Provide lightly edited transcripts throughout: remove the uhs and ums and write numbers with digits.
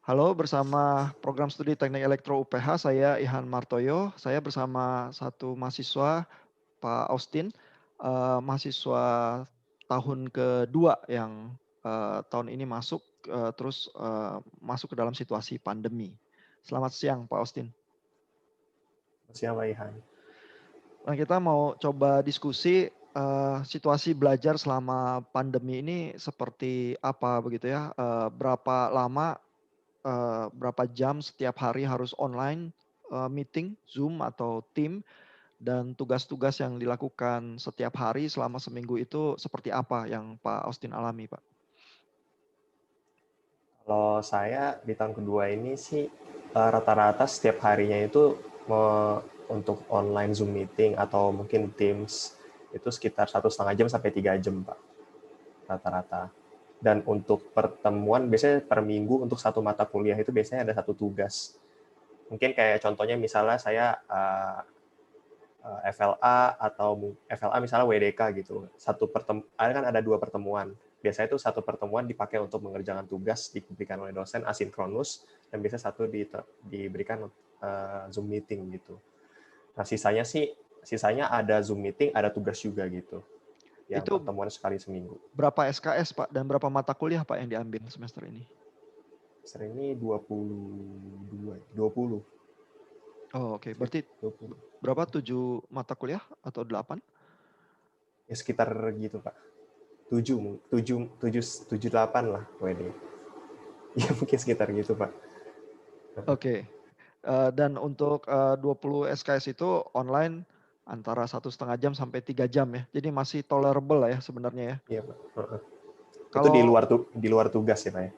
Halo, bersama program studi Teknik Elektro UPH, saya Ihan Martoyo. Saya bersama satu mahasiswa, Pak Austin, mahasiswa tahun kedua yang tahun ini masuk, masuk ke dalam situasi pandemi. Selamat siang, Pak Austin. Siapa Ihan? Nah, kita mau coba diskusi situasi belajar selama pandemi ini seperti apa begitu ya? Berapa lama, berapa jam setiap hari harus online meeting, Zoom atau Team, dan tugas-tugas yang dilakukan setiap hari selama seminggu itu seperti apa yang Pak Austin alami, Pak? Kalau saya di tahun kedua ini sih rata-rata setiap harinya itu untuk online Zoom meeting atau mungkin Teams itu sekitar 1,5 jam sampai 3 jam, Pak, rata-rata. Dan untuk pertemuan biasanya per minggu untuk satu mata kuliah itu biasanya ada satu tugas. Mungkin kayak contohnya misalnya saya FLA atau FLA misalnya WDK gitu. Ada dua pertemuan. Biasanya itu satu pertemuan dipakai untuk mengerjakan tugas diberikan oleh dosen asinkronus dan biasanya satu diberikan Zoom meeting gitu. Nah, sisanya ada Zoom meeting, ada tugas juga gitu. Yang Itu pertemuan sekali seminggu. berapa SKS, Pak, dan berapa mata kuliah, Pak, yang diambil semester ini? Semester ini 22, 20. Oh, oke. Berarti 20. berapa? 7 mata kuliah atau 8? Ya sekitar gitu, Pak. 7, 7, 7, 7, 8 lah, WD. Ya mungkin sekitar gitu, Pak. Oke. Dan untuk 20 SKS itu online antara 1,5 jam sampai 3 jam ya. Jadi masih tolerable lah ya sebenarnya ya. Iya, Pak. Itu di Kalau luar tugas ya, Pak ya.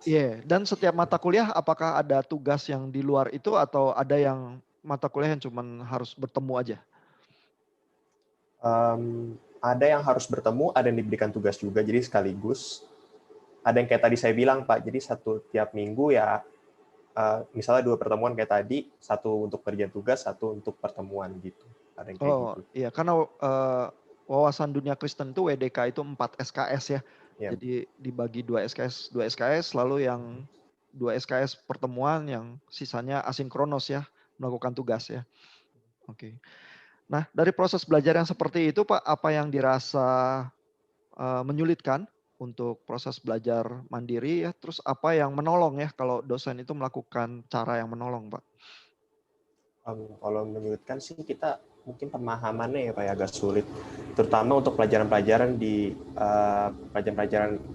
iya, dan setiap mata kuliah apakah ada tugas yang di luar itu atau ada yang mata kuliah yang cuman harus bertemu aja? Ada yang harus bertemu, ada yang diberikan tugas juga, jadi sekaligus. Ada yang kayak tadi saya bilang, Pak, jadi satu tiap minggu ya, misalnya 2 pertemuan kayak tadi, satu untuk kerjaan tugas, satu untuk pertemuan gitu. Ada yang kayak Oh gitu. iya, karena wawasan dunia Kristen itu WDK itu 4 SKS ya. Ya, Jadi dibagi 2 SKS, 2 SKS, lalu yang 2 SKS pertemuan, yang sisanya asinkronos ya, melakukan tugas ya. Oke. Nah, dari proses belajar yang seperti itu, Pak, apa yang dirasa menyulitkan untuk proses belajar mandiri ya? Terus apa yang menolong ya kalau dosen itu melakukan cara yang menolong, Pak? kalau menyulitkan sih kita mungkin pemahamannya ya, Pak, ya, agak sulit. Terutama untuk pelajaran-pelajaran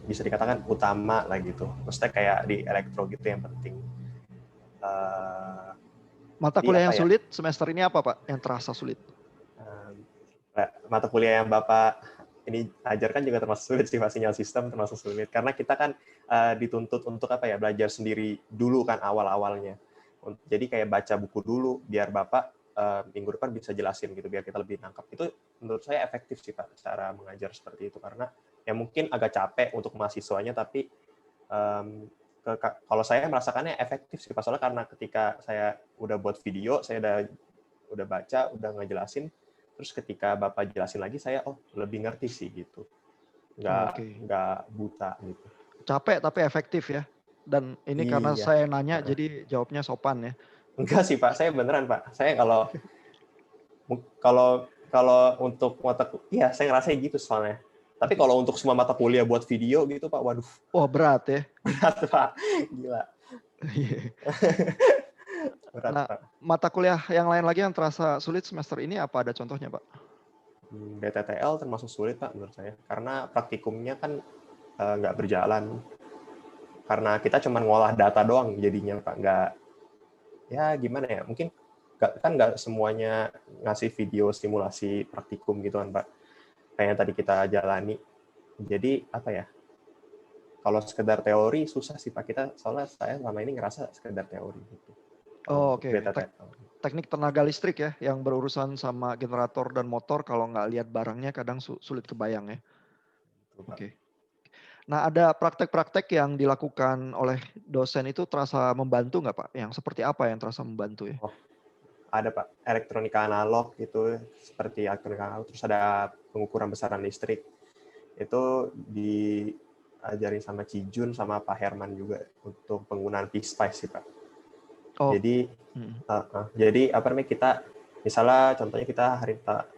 bisa dikatakan utama lah gitu. Maksudnya kayak di elektro gitu yang penting. Eh, Mata jadi kuliah apa yang ya? sulit semester ini apa, Pak, yang terasa sulit? Mata kuliah yang Bapak ini ajarkan juga termasuk sulit sih, Pak. Sinyal sistem termasuk sulit karena kita kan dituntut untuk apa ya, belajar sendiri dulu kan awal-awalnya. Jadi kayak baca buku dulu biar Bapak minggu depan bisa jelasin gitu biar kita lebih nangkap. Itu menurut saya efektif sih, Pak, cara mengajar seperti itu karena ya mungkin agak capek untuk mahasiswanya tapi um, kalau saya merasakannya efektif sih, Pak. Soalnya karena ketika saya udah buat video, saya udah baca, udah ngejelasin, terus ketika Bapak jelasin lagi, saya lebih ngerti sih gitu. Oh, Nggak, oke. nggak buta gitu. Capek tapi efektif ya. Dan ini karena Iya. saya nanya jadi jawabnya sopan ya. Enggak sih, Pak. Saya beneran, Pak. Saya kalau kalau kalau untuk iya, saya ngerasa gitu soalnya. Tapi kalau untuk semua mata kuliah buat video gitu, Pak, waduh, Wah, berat ya. berat, Pak. Gila. Berat, Nah, Pak. mata kuliah yang lain lagi yang terasa sulit semester ini apa ada contohnya, Pak? BTTL termasuk sulit, Pak, menurut saya. Karena praktikumnya kan nggak berjalan. Karena kita cuma ngolah data doang jadinya, Pak. Ya gimana ya, mungkin nggak semuanya ngasih video simulasi praktikum gitu kan, Pak, kayak yang tadi kita jalani. Jadi apa ya, kalau sekedar teori susah sih, Pak, kita soalnya saya selama ini ngerasa sekedar teori gitu kalau Oh, untuk oke. beta TTL. Teknik tenaga listrik ya, yang berurusan sama generator dan motor, kalau nggak lihat barangnya kadang sulit kebayang ya. Gitu, Pak. Oke. Nah, ada praktek-praktek yang dilakukan oleh dosen itu terasa membantu nggak, Pak? Yang seperti apa yang terasa membantu ya? Oh, ada, Pak, elektronika analog gitu, seperti elektronika analog, terus ada pengukuran besaran listrik itu ajarin sama Cijun sama Pak Herman juga untuk penggunaan PSpice sih Pak. Oh, Jadi jadi apa namanya, kita misalnya contohnya kita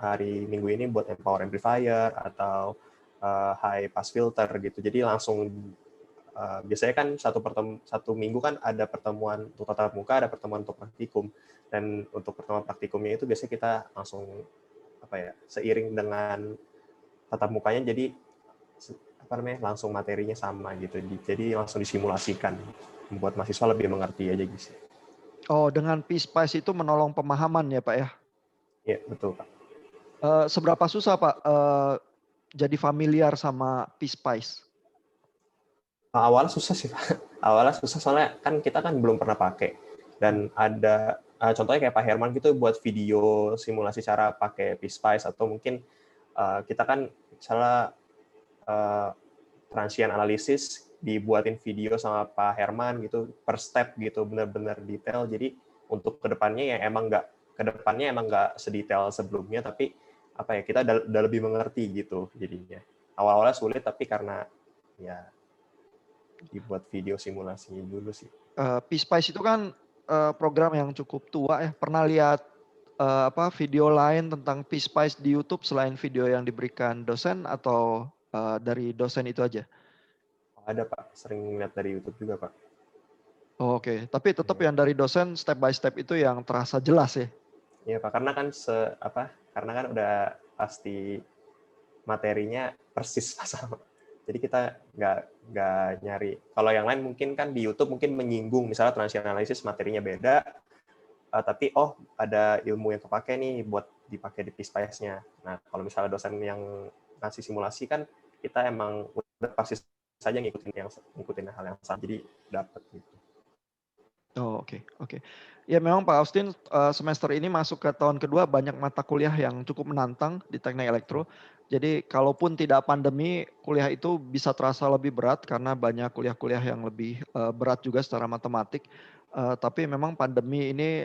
hari Minggu ini buat empower amplifier atau high pass filter gitu. Jadi langsung biasanya kan satu minggu kan ada pertemuan untuk tatap muka, ada pertemuan untuk praktikum. Dan untuk pertemuan praktikumnya itu biasanya kita langsung apa ya, seiring dengan tatap mukanya, jadi apa namanya, langsung materinya sama gitu. Jadi langsung disimulasikan, membuat mahasiswa lebih mengerti aja gitu. oh, dengan PSpice itu menolong pemahaman ya Pak ya? Iya, betul Pak. Seberapa susah Pak jadi familiar sama PSpice? Awalnya susah sih Pak. Awalnya susah soalnya kan kita kan belum pernah pakai. Dan ada contohnya kayak Pak Herman gitu buat video simulasi cara pakai PSpice, atau mungkin kita kan misalnya transient analisis dibuatin video sama Pak Herman gitu per step gitu, benar-benar detail. Jadi untuk kedepannya emang nggak sedetail sebelumnya, tapi apa ya, kita udah lebih mengerti gitu jadinya. Awal-awalnya sulit, tapi karena ya dibuat video simulasinya dulu sih. PSpice itu kan program yang cukup tua ya. Pernah lihat video lain tentang PSpice di YouTube selain video yang diberikan dosen, atau dari dosen itu aja? Ada Pak, sering lihat dari YouTube juga Pak. Oh, oke, tapi tetap Iya. yang dari dosen step by step itu yang terasa jelas ya. Iya Pak, karena kan karena kan udah pasti materinya persis sama. Jadi kita nggak nyari. Kalau yang lain mungkin kan di YouTube mungkin menyinggung, misalnya transient analysis materinya beda, tapi ada ilmu yang kepake nih buat dipakai di PSpice-nya. Nah, kalau misalnya dosen yang ngasih simulasi kan kita emang udah pasti saja ngikutin hal yang sama, jadi dapat gitu. Oh, oke. Ya memang Pak Austin semester ini masuk ke tahun kedua, banyak mata kuliah yang cukup menantang di teknik elektro. Jadi kalaupun tidak pandemi, kuliah itu bisa terasa lebih berat karena banyak kuliah-kuliah yang lebih berat juga secara matematik. Tapi memang pandemi ini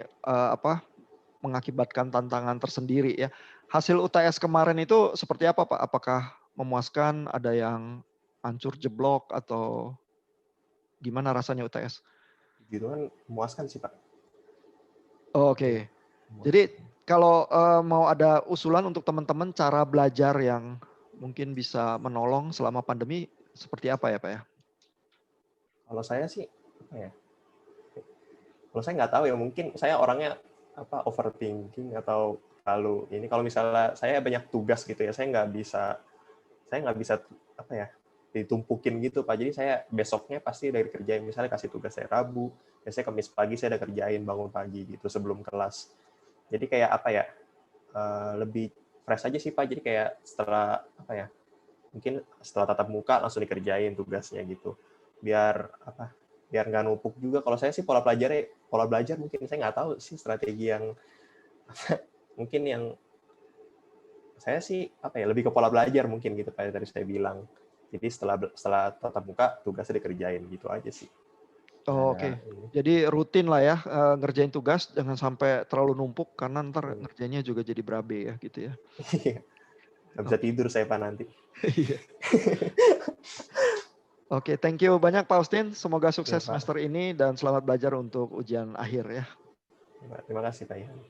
mengakibatkan tantangan tersendiri ya. Hasil UTS kemarin itu seperti apa Pak? Apakah memuaskan, ada yang hancur jeblok, atau gimana rasanya UTS? Gitu kan memuaskan sih Pak. Oh, Iya, oke. Jadi memuaskan. kalau mau ada usulan untuk teman-teman cara belajar yang mungkin bisa menolong selama pandemi, seperti apa ya Pak ya? Kalau saya sih apa ya? Kalau saya nggak tahu ya, mungkin saya orangnya overthinking atau terlalu ini. Kalau misalnya saya banyak tugas gitu ya, saya nggak bisa apa ya, ditumpukin gitu Pak. Jadi saya besoknya pasti dari kerjain, misalnya kasih tugas saya Rabu, biasanya Kamis pagi saya udah kerjain bangun pagi gitu sebelum kelas. Jadi kayak apa ya, lebih fresh aja sih Pak. Jadi kayak setelah apa ya, mungkin setelah tatap muka langsung dikerjain tugasnya gitu. Biar nggak numpuk juga. Kalau saya sih pola belajar mungkin saya nggak tahu sih strategi yang mungkin yang saya sih apa ya, lebih ke pola belajar mungkin gitu kayak tadi saya bilang. Jadi setelah tatap muka tugasnya dikerjain gitu aja sih. Oh, Nah, oke. ini. Jadi rutin lah ya ngerjain tugas, jangan sampai terlalu numpuk karena ntar ngerjainnya juga jadi berabe ya gitu ya. Nggak bisa Oke. tidur saya Pak nanti. Iya. Oke, thank you banyak Pak Austin. Semoga Ya sukses Pak. semester ini dan selamat belajar untuk ujian akhir ya. Terima kasih Pak Ihan.